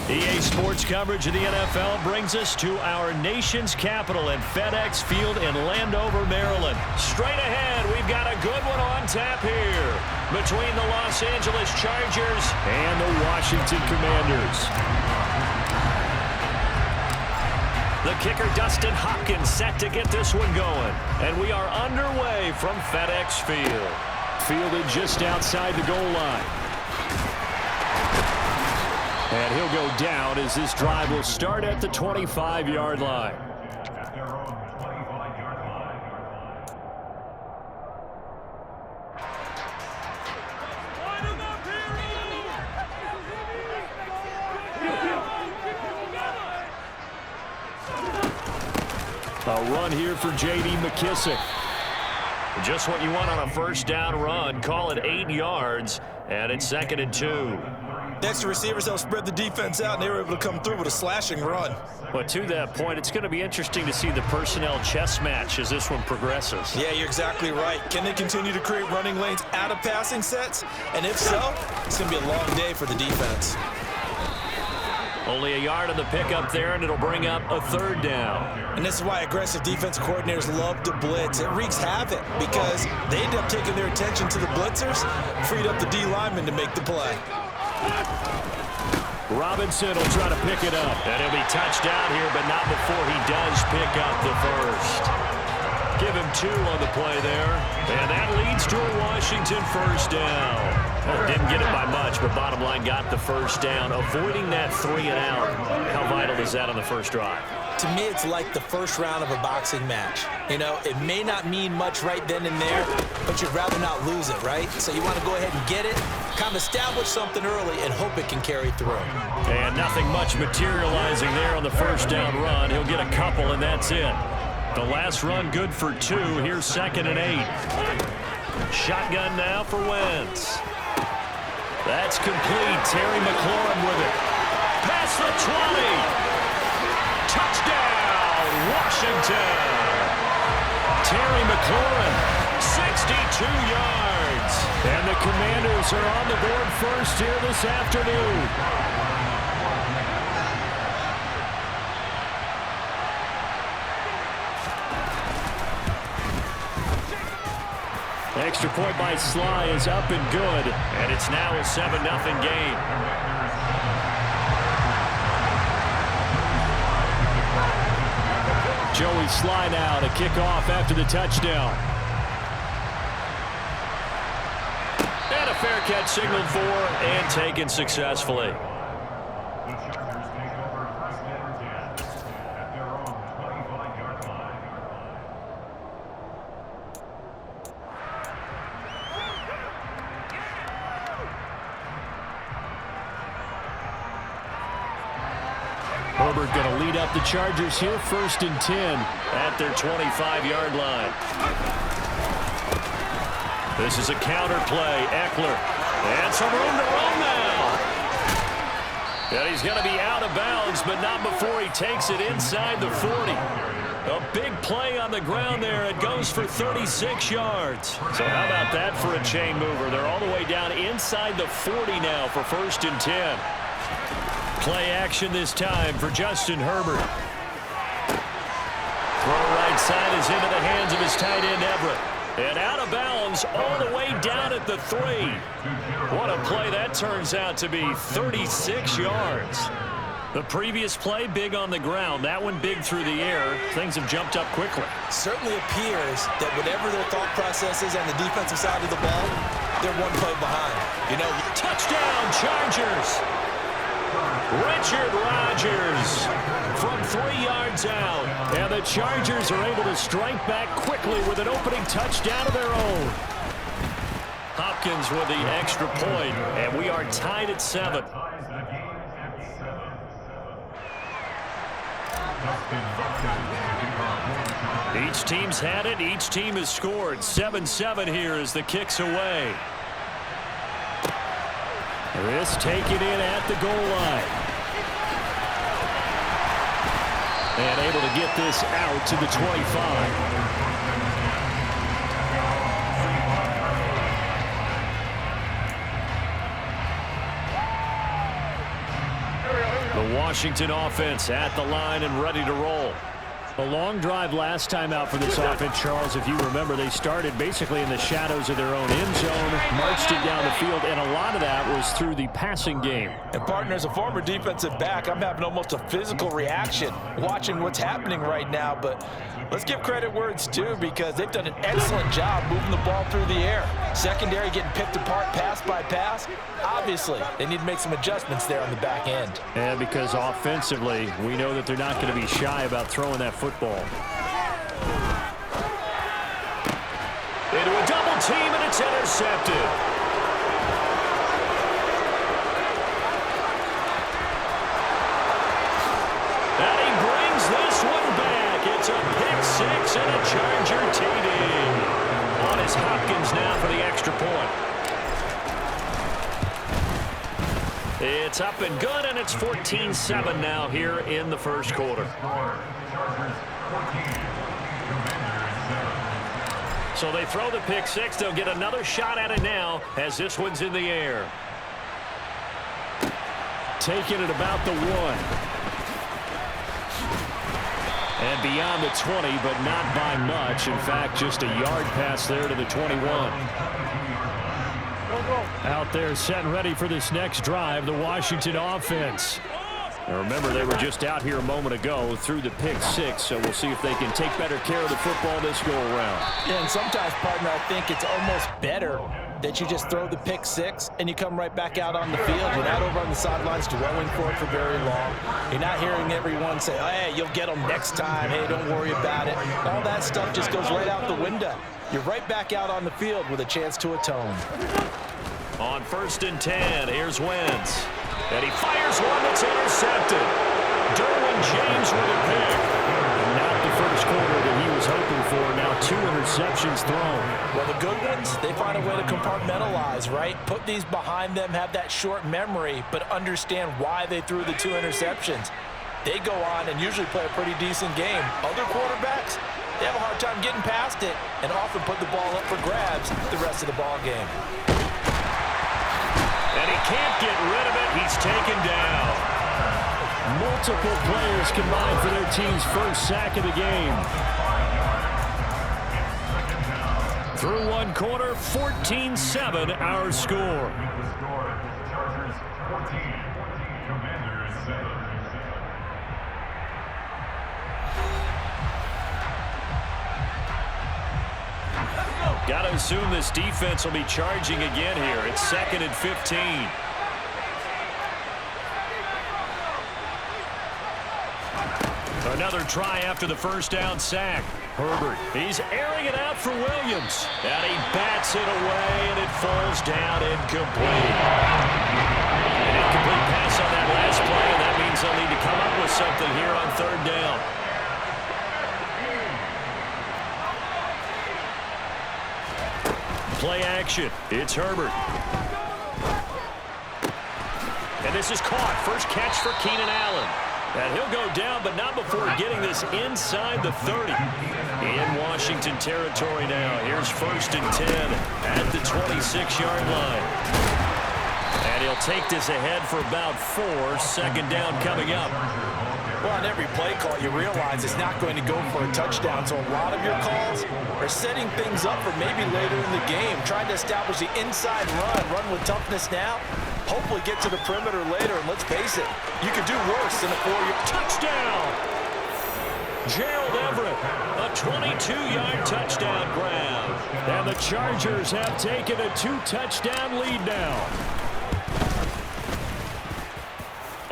EA Sports coverage of the NFL brings us to our nation's capital at FedEx Field in Landover, Maryland. Straight ahead, we've got a good one on tap here between the Los Angeles Chargers and the Washington Commanders. The kicker, Dustin Hopkins, set to get this one going. And we are underway from FedEx Field. Fielded just outside the goal line. And he'll go down as this drive will start at the 25-yard line. A run here for J.D. McKissick. Just what you want on a first down run. Call it 8 yards, and it's 2nd and 2. Extra receivers help spread the defense out, and they were able to come through with a slashing run. But to that point, it's going to be interesting to see the personnel chess match as this one progresses. Yeah, you're exactly right. Can they continue to create running lanes out of passing sets? And if so, it's going to be a long day for the defense. Only a yard on the pickup there, and it'll bring up a 3rd down. And this is why aggressive defensive coordinators love to blitz. It wreaks havoc because they end up taking their attention to the blitzers, freed up the D lineman to make the play. Robinson will try to pick it up. And he'll be touched down here, but not before he does pick up the first. Give him 2 on the play there. And that leads to a Washington first down. Well, didn't get it by much, but bottom line got the first down. Avoiding that 3 and out. How vital is that on the first drive? To me, it's like the first round of a boxing match. You know, it may not mean much right then and there, but you'd rather not lose it, right? So you want to go ahead and get it, kind of establish something early, and hope it can carry through. And nothing much materializing there on the first down run. He'll get a couple, and that's it. The last run good for 2. Here's 2nd and 8. Shotgun now for Wentz. That's complete. Terry McLaurin with it. Past the 20. Touchdown, Washington. Terry McLaurin, 62 yards. And the Commanders are on the board first here this afternoon. Extra point by Sly is up and good. And it's now a 7-0 game. Joey Sly now to kick off after the touchdown. And a fair catch signaled for and taken successfully. Herbert going to lead up the Chargers here, 1st and 10 at their 25-yard line. This is a counter play. Eckler. And some room to run now. And he's going to be out of bounds, but not before he takes it inside the 40. A big play on the ground there. It goes for 36 yards. So how about that for a chain mover? They're all the way down inside the 40 now for 1st and 10. Play action this time for Justin Herbert. Throw right side is into the hands of his tight end Everett. And out of bounds all the way down at the 3. What a play that turns out to be, 36 yards. The previous play big on the ground. That one big through the air. Things have jumped up quickly. Certainly appears that whatever their thought process is on the defensive side of the ball, they're one play behind. You know, touchdown Chargers. Richard Rodgers from 3 yards out. And the Chargers are able to strike back quickly with an opening touchdown of their own. Hopkins with the extra point, and we are tied at 7. Each team's had it. Each team has scored. 7-7 here as the kick's away. This taken in at the goal line. And able to get this out to the 25. The The Washington offense at the line and ready to roll. A long drive last time out for this offense, Charles. If you remember, they started basically in the shadows of their own end zone, marched it down the field, and a lot of that was through the passing game. And partner, as a former defensive back, I'm having almost a physical reaction watching what's happening right now. But let's give credit where it's due, because they've done an excellent job moving the ball through the air. Secondary getting picked apart pass by pass. Obviously, they need to make some adjustments there on the back end. And because offensively, we know that they're not going to be shy about throwing that football. Into a double team, and it's intercepted. And he brings this one back. It's a pick six and a Charger TD. On is Hopkins now for the extra point. It's up and good, and it's 14-7 now here in the first quarter. So they throw the pick six. They'll get another shot at it now as this one's in the air. Taking it about the 1. And beyond the 20, but not by much. In fact, just a yard pass there to the 21. Out there set and ready for this next drive, the Washington offense. Now remember, they were just out here a moment ago through the pick six, so we'll see if they can take better care of the football this go-around. Yeah, and sometimes, partner, I think it's almost better that you just throw the pick six and you come right back out on the field. You're not over on the sidelines dwelling for it for very long. You're not hearing everyone say, oh, hey, you'll get them next time. Hey, don't worry about it. All that stuff just goes right out the window. You're right back out on the field with a chance to atone. On 1st and 10, here's Wentz. And he fires one that's intercepted. Derwin James with a pick. Not the first quarter that he was hoping for. Now 2 interceptions thrown. Well, the good ones, they find a way to compartmentalize, right? Put these behind them, have that short memory, but understand why they threw the 2 interceptions. They go on and usually play a pretty decent game. Other quarterbacks, they have a hard time getting past it and often put the ball up for grabs the rest of the ball game. And he can't get rid of it. He's taken down. Multiple players combined for their team's first sack of the game. Through one quarter, 14-7 our score. Got to assume this defense will be charging again here. It's 2nd and 15. Another try after the first down sack. Herbert, he's airing it out for Williams. And he bats it away, and it falls down incomplete. An incomplete pass on that last play, and that means they'll need to come up with something here on 3rd down. Play action. It's Herbert. And this is caught. First catch for Keenan Allen. And he'll go down, but not before getting this inside the 30. In Washington territory now. Here's 1st and 10 at the 26-yard line. And he'll take this ahead for about 4. 2nd down coming up. Well, on every play call, you realize it's not going to go for a touchdown. So a lot of your calls are setting things up for maybe later in the game, trying to establish the inside run with toughness now, hopefully get to the perimeter later. And let's face it, you could do worse than a 4-yard touchdown. Gerald Everett, a 22-yard touchdown grab. And the Chargers have taken a 2-touchdown lead now.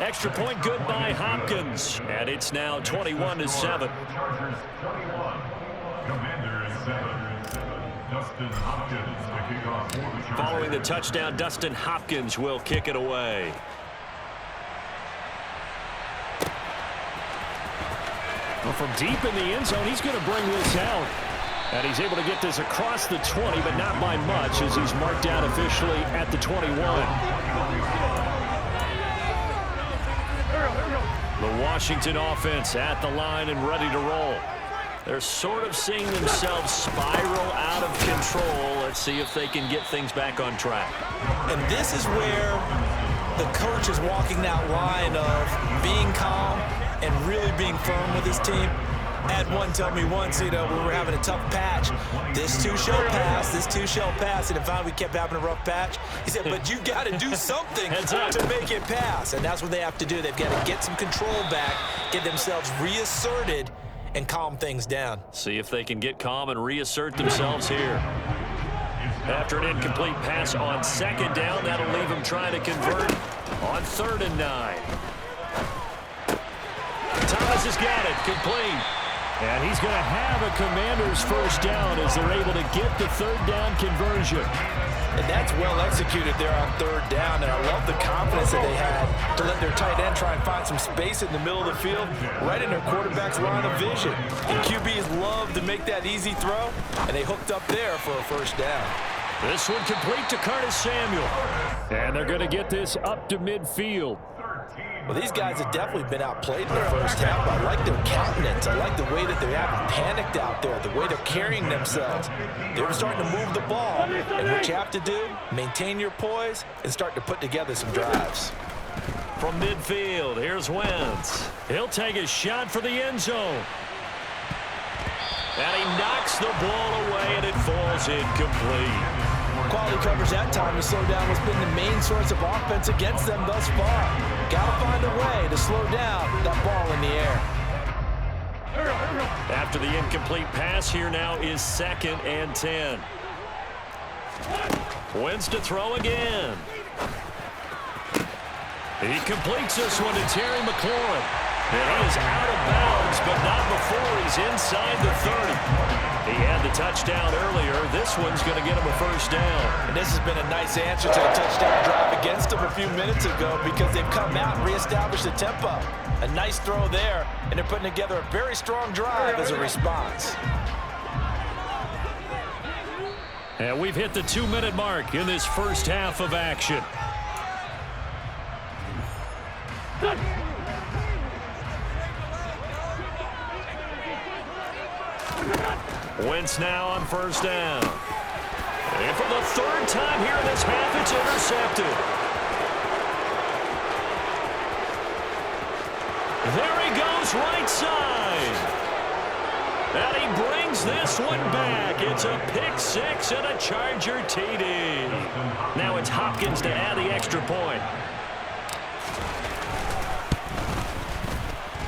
Extra point good by Hopkins. And it's now 21-7. Following the touchdown, Dustin Hopkins will kick it away. Well, from deep in the end zone, he's going to bring this out. And he's able to get this across the 20, but not by much, as he's marked down officially at the 21. The Washington offense at the line and ready to roll. They're sort of seeing themselves spiral out of control. Let's see if they can get things back on track. And this is where the coach is walking that line of being calm and really being firm with his team. I had one tell me once, when we were having a tough patch, this too shall pass, this too shall pass. And finally we kept having a rough patch. He said, but you got to do something to make it pass. And that's what they have to do. They've got to get some control back, get themselves reasserted, and calm things down. See if they can get calm and reassert themselves here. After an incomplete pass on second down, that'll leave them trying to convert on 3rd and 9. Thomas has got it, complete. And he's going to have a Commander's first down as they're able to get the 3rd down conversion. And that's well executed there on 3rd down. And I love the confidence that they had to let their tight end try and find some space in the middle of the field, right in their quarterback's line of vision. And QBs love to make that easy throw, and they hooked up there for a first down. This one complete to Curtis Samuel. And they're going to get this up to midfield. Well, these guys have definitely been outplayed in the first half. I like their countenance. I like the way that they haven't panicked out there, the way they're carrying themselves. They're starting to move the ball. And what you have to do, maintain your poise and start to put together some drives. From midfield, here's Wentz. He'll take a shot for the end zone. And he knocks the ball away, and it falls incomplete. Quality coverage that time to slow down what's been the main source of offense against them thus far. Got to find a way to slow down that ball in the air. After the incomplete pass, here now is 2nd and 10. Wentz to throw again. He completes this one to Terry McLaurin. And he is out of bounds, but not before he's inside the 30. He had the touchdown earlier. This one's going to get him a first down. And this has been a nice answer to the touchdown drive against them a few minutes ago because they've come out and reestablished the tempo. A nice throw there, and they're putting together a very strong drive as a response. And we've hit the 2-minute mark in this first half of action. Wentz now on first down. And for the 3rd time here in this half, it's intercepted. There he goes, right side. And he brings this one back. It's a pick 6 and a Charger TD. Now it's Hopkins to add the extra point.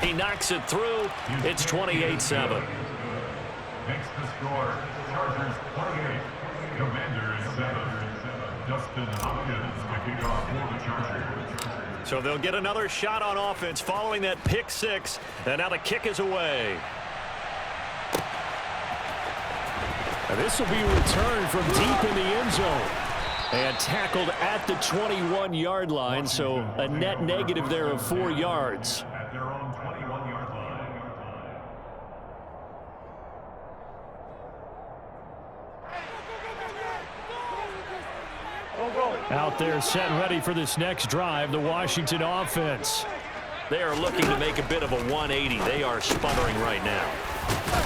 He knocks it through. It's 28-7. Makes the score, Chargers 28, Commanders 7. Justin Hopkins to kick off for the Chargers. So they'll get another shot on offense following that pick 6, and now the kick is away. And this will be returned from deep in the end zone. And tackled at the 21-yard line, so a net negative there of 4 yards. At their own 21-yard line. Out there set and ready for this next drive, the Washington offense. They are looking to make a bit of a 180. They are sputtering right now.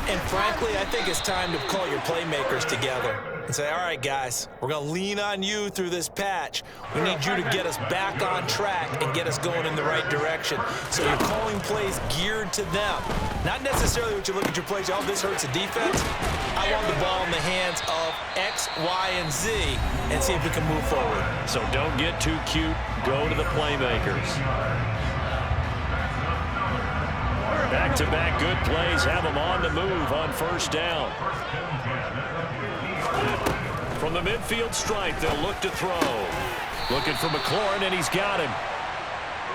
And frankly, I think it's time to call your playmakers together and say, all right, guys, we're going to lean on you through this patch. We need you to get us back on track and get us going in the right direction. So you're calling plays geared to them. Not necessarily what you look at your plays, oh, this hurts the defense. I want the ball in the hands of X, Y, and Z and see if we can move forward. So don't get too cute. Go to the playmakers. Back-to-back good plays have them on the move on first down. From the midfield stripe, they'll look to throw. Looking for McLaurin, and he's got him.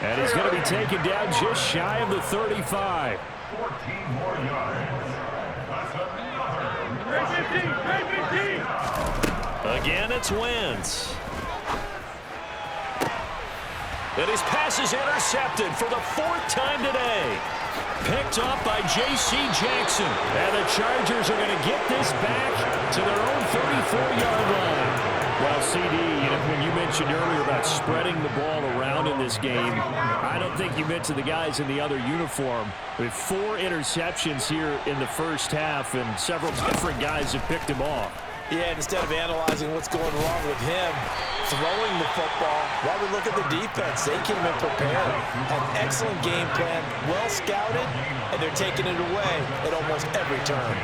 And he's going to be taken down just shy of the 35. 14 more yards. Again, it's Wentz. And his pass is intercepted for the 4th time today. Picked up by J.C. Jackson. And the Chargers are going to get this back to their own 34-yard line. Well, CD, when you mentioned earlier about spreading the ball around in this game, I don't think you mentioned the guys in the other uniform. With 4 interceptions here in the first half, and several different guys have picked him off. Yeah, instead of analyzing what's going wrong with him, throwing the football, while we look at the defense, they came in prepared. Had an excellent game plan, well scouted, and they're taking it away at almost every turn.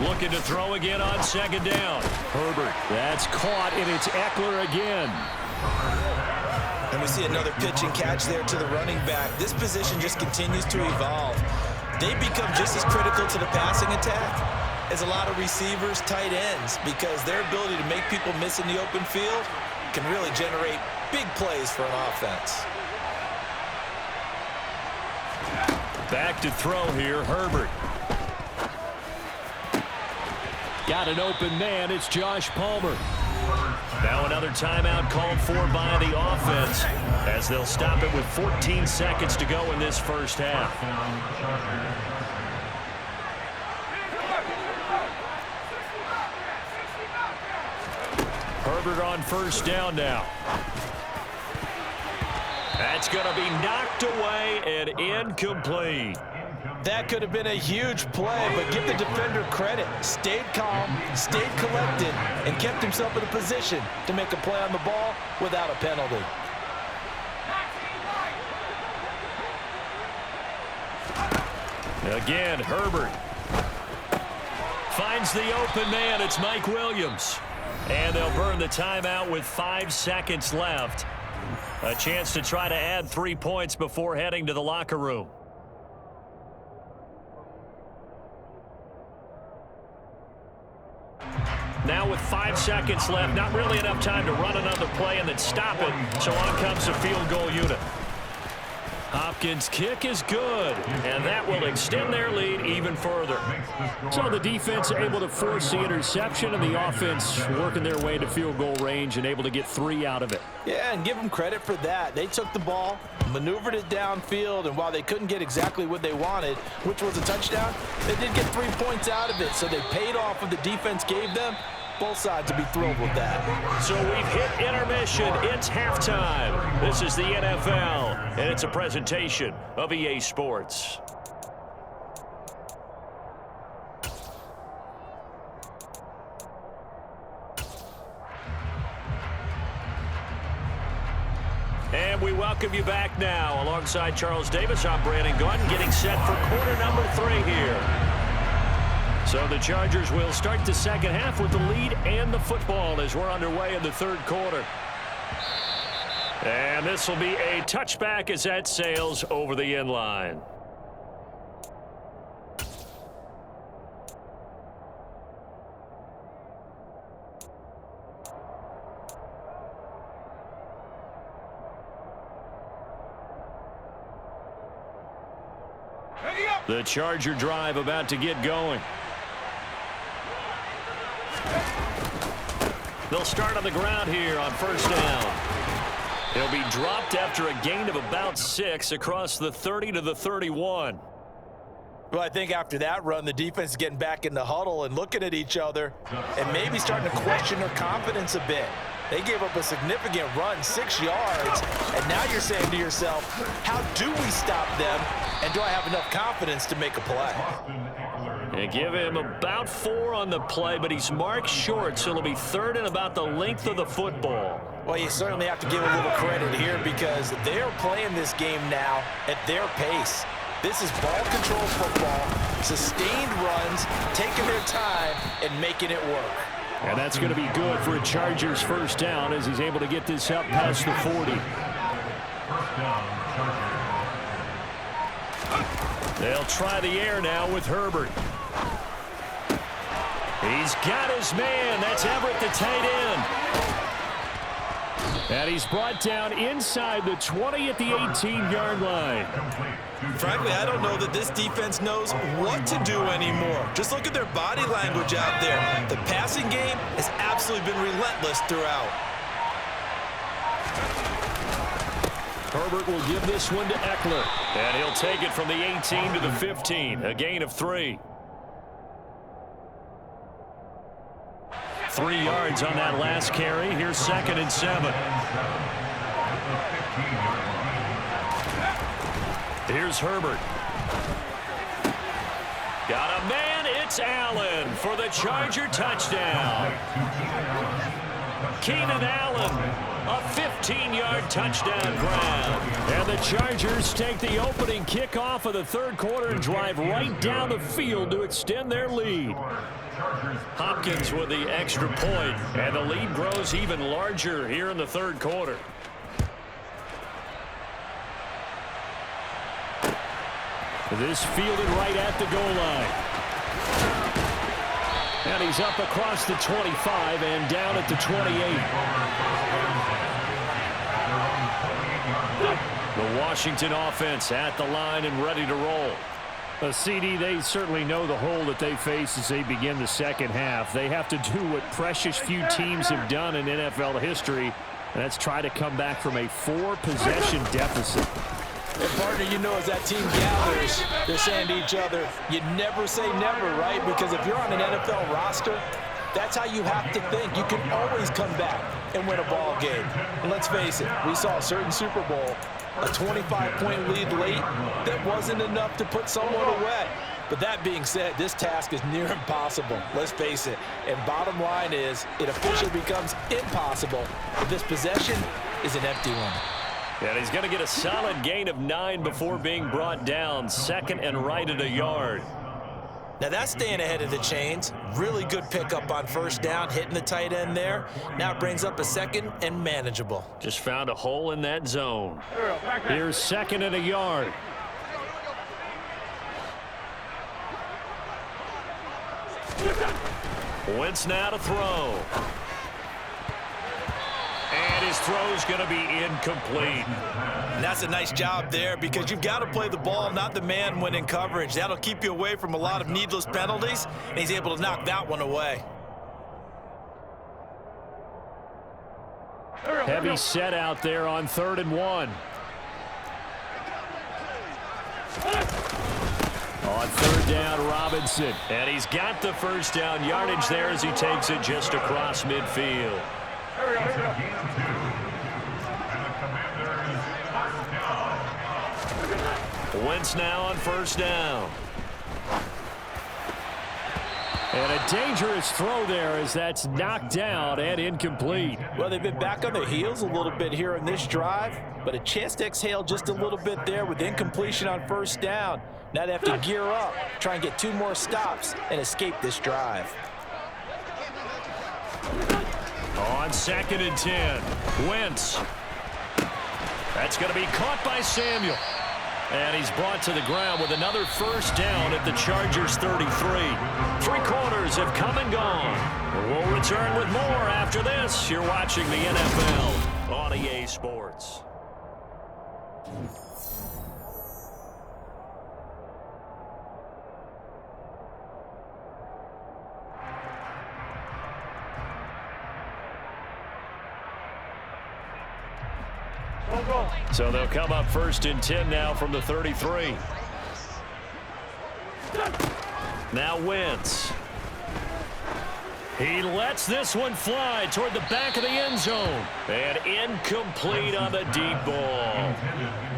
Looking to throw again on second down. Herbert, that's caught, and it's Eckler again. And we see another pitch and catch there to the running back. This position just continues to evolve. They become just as critical to the passing attack as a lot of receivers, tight ends, because their ability to make people miss in the open field can really generate big plays for an offense. Back to throw here, Herbert. Got an open man. It's Josh Palmer. Now another timeout called for by the offense as they'll stop it with 14 seconds to go in this first half. Herbert on first down now. That's going to be knocked away and incomplete. That could have been a huge play, but give the defender credit. Stayed calm, stayed collected, and kept himself in a position to make a play on the ball without a penalty. Again, Herbert finds the open man. It's Mike Williams. And they'll burn the timeout with 5 seconds left. A chance to try to add 3 points before heading to the locker room. Now with 5 seconds left, not really enough time to run another play and then stop it. So on comes the field goal unit. Hopkins' kick is good, and that will extend their lead even further. So the defense able to force the interception, and the offense working their way to field goal range and able to get 3 out of it. Yeah, and give them credit for that. They took the ball, maneuvered it downfield, and while they couldn't get exactly what they wanted, which was a touchdown, they did get 3 points out of it, so they paid off what the defense gave them. Both sides to be thrilled with that. So we've hit intermission. It's halftime. This is the NFL, and it's a presentation of EA Sports. And we welcome you back now. Alongside Charles Davis, I'm Brandon Gordon, getting set for quarter number 3 here. So the Chargers will start the second half with the lead and the football as we're underway in the third quarter. And this will be a touchback as that sails over the end line. The Charger drive about to get going. They'll start on the ground here on first down. He'll be dropped after a gain of about 6 across the 30 to the 31. Well, I think after that run, the defense is getting back in the huddle and looking at each other and maybe starting to question their confidence a bit. They gave up a significant run, 6 yards, and now you're saying to yourself, how do we stop them, and do I have enough confidence to make a play? They give him about 4 on the play, but he's marked short, so it'll be third and about the length of the football. Well, you certainly have to give a little credit here because they're playing this game now at their pace. This is ball control football, sustained runs, taking their time, and making it work. And that's going to be good for a Chargers first down as he's able to get this up past the 40. They'll try the air now with Herbert. He's got his man. That's Everett, the tight end. And he's brought down inside the 20 at the 18-yard line. Frankly, I don't know that this defense knows what to do anymore. Just look at their body language out there. The passing game has absolutely been relentless throughout. Herbert will give this one to Eckler. And he'll take it from the 18 to the 15, a gain of 3. 3 yards on that last carry. Here's 2nd and 7. Here's Herbert. It's Allen for the Charger touchdown. Keenan Allen, a 15-yard touchdown grab. And the Chargers take the opening kickoff of the third quarter and drive right down the field to extend their lead. Hopkins with the extra point, and the lead grows even larger here in the third quarter. This fielded right at the goal line. And he's up across the 25 and down at the 28. The Washington offense at the line and ready to roll. A CD, they certainly know the hole that they face as they begin the second half. They have to do what precious few teams have done in NFL history, and that's try to come back from a 4-possession deficit. And partner, you know, as that team gathers, they're saying to each other, you never say never, right? Because if you're on an NFL roster, that's how you have to think. You can always come back and win a ball game. And let's face it, we saw a certain Super Bowl, a 25-point lead late that wasn't enough to put someone away. But that being said, this task is near impossible. Let's face it. And bottom line is, it officially becomes impossible if this possession is an empty one. And he's going to get a solid gain of 9 before being brought down. Second and right at a yard. Now that's staying ahead of the chains. Really good pickup on first down, hitting the tight end there. Now it brings up a second and manageable. Just found a hole in that zone. Here's second and a yard. Wentz now to throw. And his throw's going to be incomplete. And that's a nice job there because you've got to play the ball, not the man when in coverage. That'll keep you away from a lot of needless penalties, and he's able to knock that one away. Heavy set out there on 3rd and 1. On 3rd down, Robinson. And he's got the first down yardage there as he takes it just across midfield. Wentz now on first down. And a dangerous throw there as that's knocked down and incomplete. Well, they've been back on their heels a little bit here in this drive, but a chance to exhale just a little bit there with incompletion on first down. Now they have to gear up, try and get 2 more stops and escape this drive. On 2nd and 10, Wentz. That's going to be caught by Samuel. And he's brought to the ground with another first down at the Chargers 33. 3 quarters have come and gone. We'll return with more after this. You're watching the NFL on EA Sports. So they'll come up 1st and 10 now from the 33. Now Wentz. He lets this one fly toward the back of the end zone. And incomplete on the deep ball.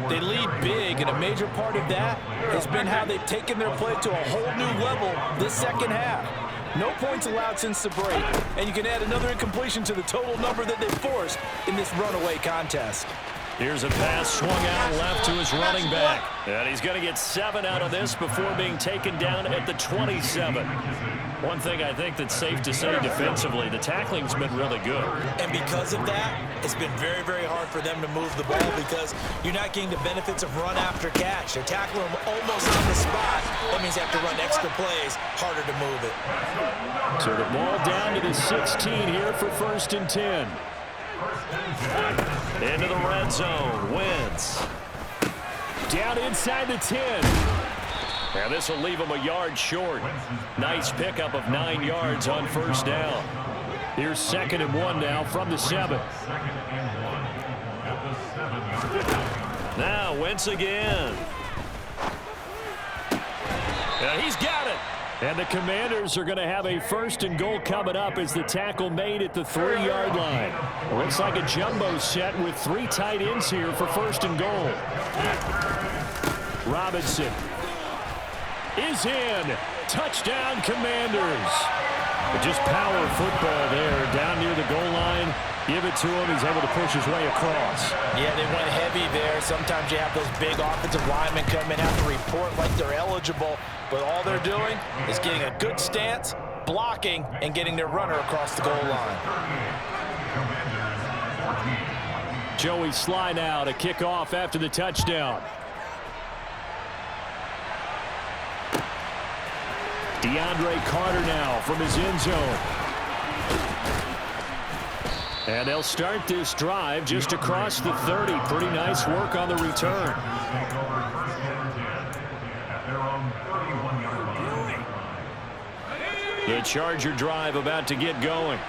They lead big, and a major part of that has been how they've taken their play to a whole new level this second half. No points allowed since the break, and you can add another incompletion to the total number that they've forced in this runaway contest. Here's a pass swung out left to his running back. And he's going to get 7 out of this before being taken down at the 27. One thing I think that's safe to say defensively, the tackling's been really good. And because of that, it's been very, very hard for them to move the ball because you're not getting the benefits of run after catch. They're tackling them almost on the spot. That means they have to run extra plays, harder to move it. So the ball down to the 16 here for 1st and 10. Into the red zone, Wentz. Down inside the 10. And this will leave him a yard short. Nice pickup of 9 yards on first down. Here's 2nd and 1 now from the 7. Now Wentz again. And he's got it. And the Commanders are going to have a 1st and goal coming up as the tackle made at the 3-yard line. Looks like a jumbo set with 3 tight ends here for 1st and goal. Robinson is in. Touchdown, Commanders. Just power football there, down near the goal line. Give it to him. He's able to push his way across. Yeah, they went heavy there. Sometimes you have those big offensive linemen come in, have to report like they're eligible, but all they're doing is getting a good stance, blocking, and getting their runner across the goal line. Joey slide out, a kickoff after the touchdown. DeAndre Carter now from his end zone. And they'll start this drive just across the 30. Pretty nice work on the return. The Charger drive about to get going.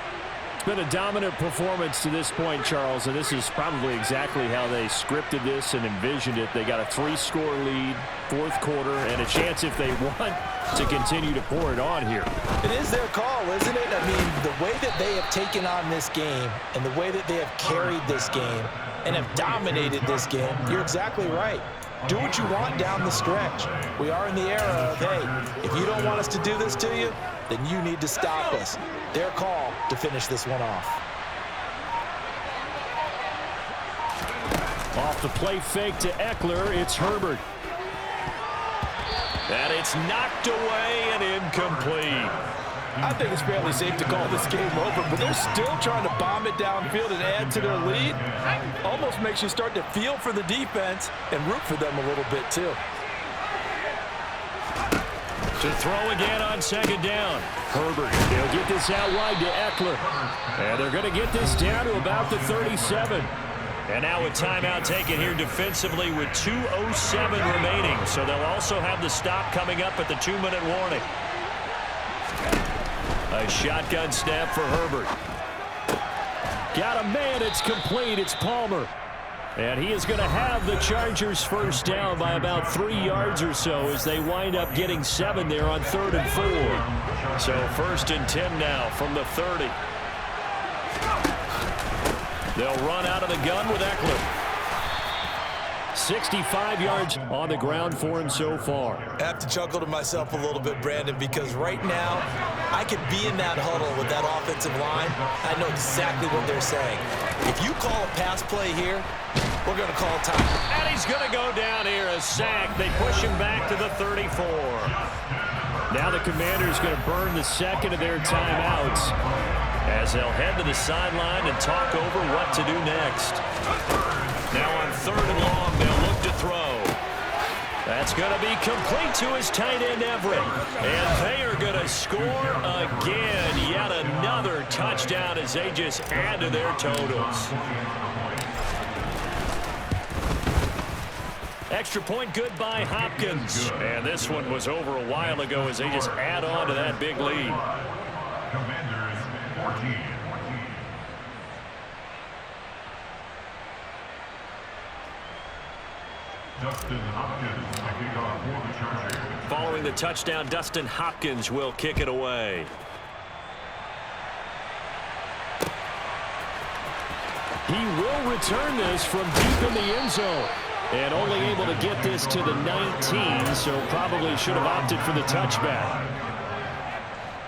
It's been a dominant performance to this point, Charles, and this is probably exactly how they scripted this and envisioned it. They got a 3-score lead, fourth quarter, and a chance if they want to continue to pour it on here. It is their call, isn't it? I mean, the way that they have taken on this game and the way that they have carried this game and have dominated this game, you're exactly right. Do what you want down the stretch. We are in the era of, hey, if you don't want us to do this to you, then you need to stop us. Their call to finish this one off. Off the play fake to Eckler, it's Herbert. And it's knocked away and incomplete. I think it's fairly safe to call this game over, but they're still trying to bomb it downfield and add to their lead. Almost makes you start to feel for the defense and root for them a little bit, too. To throw again on second down. Herbert, they'll get this out wide to Eckler. And they're going to get this down to about the 37. And now a timeout taken here defensively with 2:07 remaining. So they'll also have the stop coming up at the 2-minute warning. A shotgun snap for Herbert. Got a man, it's complete, it's Palmer. And he is going to have the Chargers first down by about 3 yards or so as they wind up getting 7 there on 3rd and 4. So 1st and 10 now from the 30. They'll run out of the gun with Eckler. 65 yards on the ground for him so far. I have to chuckle to myself a little bit, Brandon, because right now I could be in that huddle with that offensive line. I know exactly what they're saying. If you call a pass play here, we're going to call time. And he's going to go down here, a sack. They push him back to the 34. Now the Commanders going to burn the second of their timeouts as they'll head to the sideline and talk over what to do next. Now on 3rd and long, they'll look to throw. That's going to be complete to his tight end, Everett. And they are going to score again. Yet another touchdown as they just add to their totals. Extra point good by Hopkins. And this one was over a while ago as they just add on to that big lead. Commanders 14. Dustin Hopkins to kick off for the Chargers. Following the touchdown, Dustin Hopkins will kick it away. He will return this from deep in the end zone. And only able to get this to the 19, so probably should have opted for the touchback.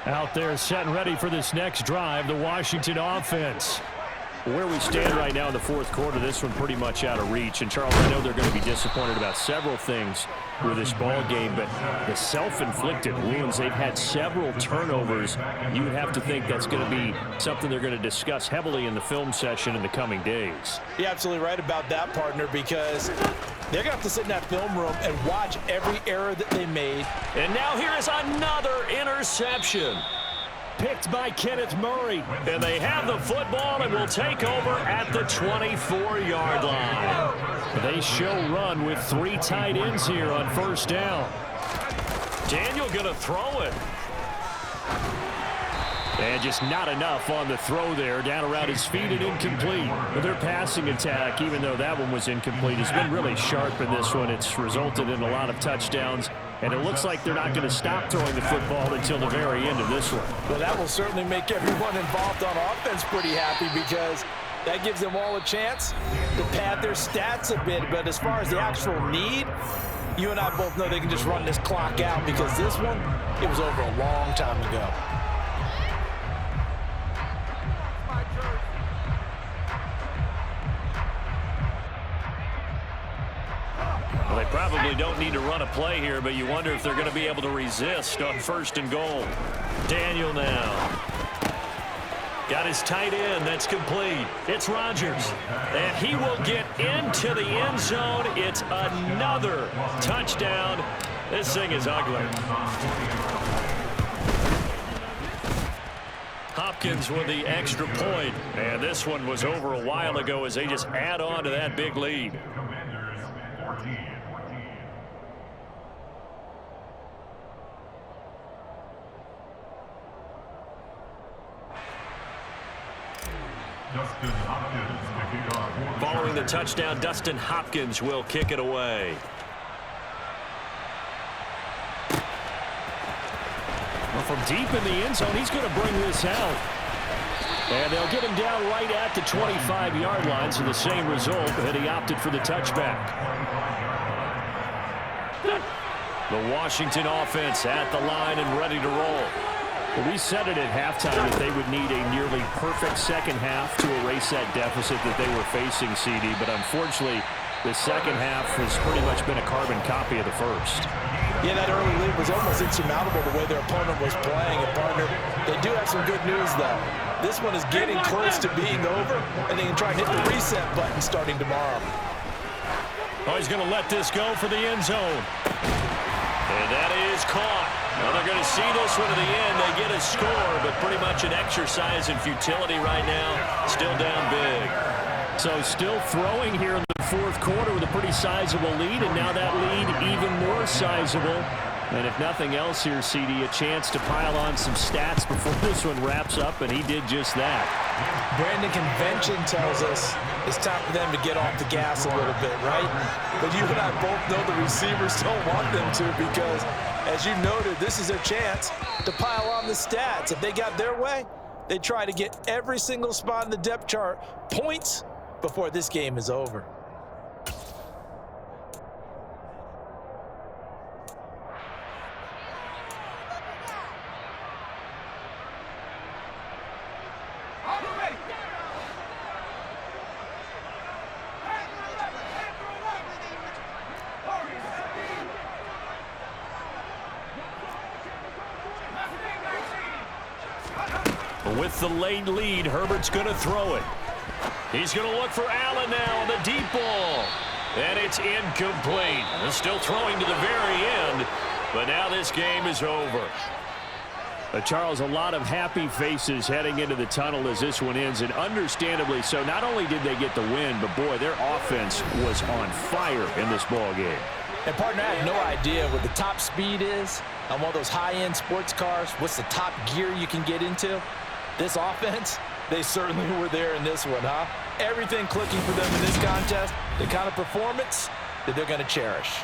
Out there set and ready for this next drive, the Washington offense. Where we stand right now in the fourth quarter, this one pretty much out of reach. And, Charles, I know they're going to be disappointed about several things with this ball game, but the self-inflicted wounds, they've had several turnovers. You would have to think that's going to be something they're going to discuss heavily in the film session in the coming days. You're absolutely right about that, partner, because they're going to have to sit in that film room and watch every error that they made. And now here is another interception. Picked by Kenneth Murray. And they have the football and will take over at the 24-yard line. They show run with 3 tight ends here on first down. Daniel going to throw it. And just not enough on the throw there. Down around his feet and incomplete. But their passing attack, even though that one was incomplete, has been really sharp in this one. It's resulted in a lot of touchdowns. And it looks like they're not going to stop throwing the football until the very end of this one. Well, that will certainly make everyone involved on offense pretty happy because that gives them all a chance to pad their stats a bit. But as far as the actual need, You and I both know they can just run this clock out because this one, it was over a long time ago. Well, they probably don't need to run a play here, but you wonder if they're going to be able to resist on 1st and goal. Daniel now. Got his tight end. That's complete. It's Rodgers. And he will get into the end zone. It's another touchdown. This thing is ugly. Hopkins with the extra point. And this one was over a while ago as they just add on to that big lead. Following the touchdown, Dustin Hopkins will kick it away. Well, from deep in the end zone, he's going to bring this out. And they'll get him down right at the 25-yard line, so the same result, and he opted for the touchback. The Washington offense at the line and ready to roll. Well, we said it at halftime that they would need a nearly perfect second half to erase that deficit that they were facing, CD. But unfortunately, the second half has pretty much been a carbon copy of the first. Yeah, that early lead was almost insurmountable the way their opponent was playing. And, partner, they do have some good news, though. This one is getting close to being over, and they can try and hit the reset button starting tomorrow. Oh, he's going to let this go for the end zone. And that is caught. Well, they're going to see this one to the end. They get a score, but pretty much an exercise in futility right now. Still down big. So still throwing here in the 4th quarter with a pretty sizable lead, and now that lead even more sizable. And if nothing else here, CD, a chance to pile on some stats before this one wraps up, and he did just that. Brandon, convention tells us it's time for them to get off the gas a little bit, right? But you and I both know the receivers don't want them to because, as you noted, this is their chance to pile on the stats. If they got their way, they try to get every single spot in the depth chart points before this game is over. With the late lead, Herbert's going to throw it. He's going to look for Allen now on the deep ball. And it's incomplete. They're still throwing to the very end, but now this game is over. Charles, a lot of happy faces heading into the tunnel as this one ends, and understandably so. Not only did they get the win, but boy, their offense was on fire in this ball game. And, partner, I have no idea what the top speed is on one of those high-end sports cars. What's the top gear you can get into? This offense, they certainly were there in this one, huh? Everything clicking for them in this contest, the kind of performance that they're going to cherish.